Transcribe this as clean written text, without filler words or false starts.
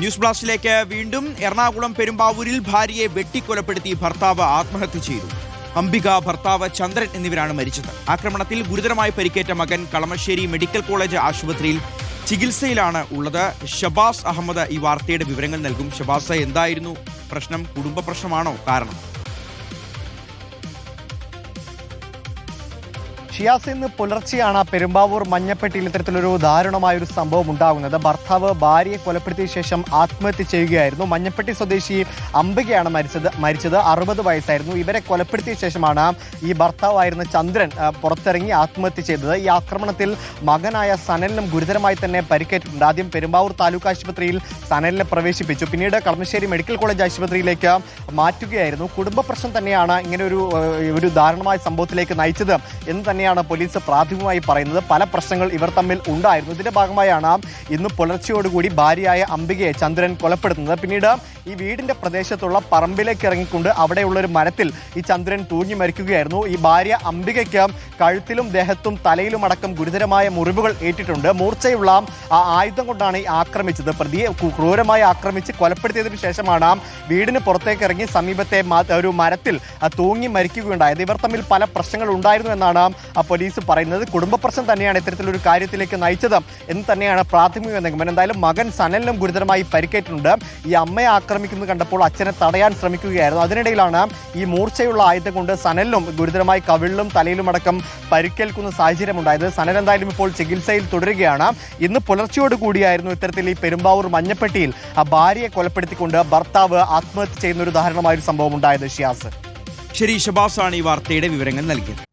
News ബ്ലാസ്റ്റിലേക്ക് വീണ്ടും. എറണാകുളം പെരുമ്പാവൂരിൽ ഭാര്യയെ വെട്ടിക്കൊലപ്പെടുത്തി ഭർത്താവ് ആത്മഹത്യ ചെയ്തു. അംബിക, ഭർത്താവ് ചന്ദ്രൻ എന്നിവരാണ് മരിച്ചത്. ആക്രമണത്തിൽ ഗുരുതരമായി പരിക്കേറ്റ മകൻ കളമശ്ശേരി മെഡിക്കൽ കോളേജ് ആശുപത്രിയിൽ ചികിത്സയിലാണ് ഉള്ളത്. ഷബാസ് അഹമ്മദ് ഈ വാർത്തയുടെ വിവരങ്ങൾ നൽകും. ഷബാസ്, എന്തായിരുന്നു പ്രശ്നം? കുടുംബ പ്രശ്നമാണോ കാരണം? ഷിയാസ്, ഇന്ന് പുലർച്ചെയാണ് പെരുമ്പാവൂർ മഞ്ഞപ്പെട്ടിയിൽ ഇത്തരത്തിലൊരു ദാരുണമായൊരു സംഭവം ഉണ്ടാകുന്നത്. ഭർത്താവ് ഭാര്യയെ കൊലപ്പെടുത്തിയ ശേഷം ആത്മഹത്യ ചെയ്യുകയായിരുന്നു. മഞ്ഞപ്പെട്ടി സ്വദേശി അംബികയാണ് മരിച്ചത്. 60 വയസ്സായിരുന്നു. ഇവരെ കൊലപ്പെടുത്തിയ ശേഷമാണ് ഈ ഭർത്താവായിരുന്ന ചന്ദ്രൻ പുറത്തിറങ്ങി ആത്മഹത്യ ചെയ്തത്. ഈ ആക്രമണത്തിൽ മകനായ സനലിനും ഗുരുതരമായി തന്നെ പരിക്കേറ്റിട്ടുണ്ട്. ആദ്യം പെരുമ്പാവൂർ താലൂക്ക് ആശുപത്രിയിൽ സനലിനെ പ്രവേശിപ്പിച്ചു. പിന്നീട് കളമശ്ശേരി മെഡിക്കൽ കോളേജ് ആശുപത്രിയിലേക്ക് മാറ്റുകയായിരുന്നു. കുടുംബ പ്രശ്നം തന്നെയാണ് ഇങ്ങനെ ഒരു ദാരുണമായ സംഭവത്തിലേക്ക് നയിച്ചത് എന്ന് തന്നെയാണ് പോലീസ് പ്രാഥമികമായി പറയുന്നത്. പല പ്രശ്നങ്ങൾ ഇവർ തമ്മിൽ ഉണ്ടായിരുന്നു. ഇതിന്റെ ഭാഗമായാണ് ഇന്ന് പുലർച്ചയോടുകൂടി ഭാര്യയായ അംബികയെ ചന്ദ്രൻ കൊലപ്പെടുത്തുന്നത്. പിന്നീട് ഈ വീടിന്റെ പ്രദേശത്തുള്ള പറമ്പിലേക്ക് ഇറങ്ങിക്കൊണ്ട് അവിടെയുള്ളൊരു മരത്തിൽ ഈ ചന്ദ്രൻ തൂങ്ങി മരിക്കുകയായിരുന്നു. ഈ ഭാര്യ അംബികയ്ക്ക് കഴുത്തിലും ദേഹത്തും തലയിലും അടക്കം ഗുരുതരമായ മുറിവുകൾ ഏറ്റിട്ടുണ്ട്. മൂർച്ചയുള്ള ആ ആയുധം കൊണ്ടാണ് ഈ ആക്രമിച്ചത്. പ്രതിയെ ക്രൂരമായി ആക്രമിച്ച് കൊലപ്പെടുത്തിയതിനു ശേഷമാണ് വീടിന് പുറത്തേക്ക് ഇറങ്ങി സമീപത്തെ ഒരു മരത്തിൽ തൂങ്ങി മരിക്കുകയുണ്ടായത്. ഇവർ തമ്മിൽ പല പ്രശ്നങ്ങൾ ഉണ്ടായിരുന്നു എന്നാണ് പോലീസ് പറയുന്നത്. കുടുംബ പ്രശ്നം തന്നെയാണ് ഇത്തരത്തിലൊരു കാര്യത്തിലേക്ക് നയിച്ചത് എന്ന് തന്നെയാണ് പ്രാഥമിക നിഗമനം. എന്തായാലും മകൻ സനലിനും ഗുരുതരമായി പരിക്കേറ്റിട്ടുണ്ട്. ഈ അമ്മയെ ആക്രമിക്കുന്നത് കണ്ടപ്പോൾ അച്ഛനെ തടയാൻ ശ്രമിക്കുകയായിരുന്നു. അതിനിടയിലാണ് ഈ മൂർച്ചയുള്ള ആയുധം കൊണ്ട് സനലിനും ഗുരുതരമായി കവിളിലും തലയിലും അടക്കം പരിക്കേൽക്കുന്ന സാഹചര്യം ഉണ്ടായത്. സനൽ എന്തായാലും ഇപ്പോൾ ചികിത്സയിൽ തുടരുകയാണ്. ഇന്ന് പുലർച്ചയോട് കൂടിയായിരുന്നു ഇത്തരത്തിൽ ഈ പെരുമ്പാവൂർ മഞ്ഞപ്പെട്ടിയിൽ ഭാര്യയെ കൊലപ്പെടുത്തിക്കൊണ്ട് ഭർത്താവ് ആത്മഹത്യ ചെയ്യുന്ന ഒരു ദാരുണമായ ഒരു സംഭവം ഉണ്ടായത്. ഷിയാസ്, ശരി, ഷബാസാണ് ഈ വാർത്തയുടെ വിവരങ്ങൾ നൽകിയത്.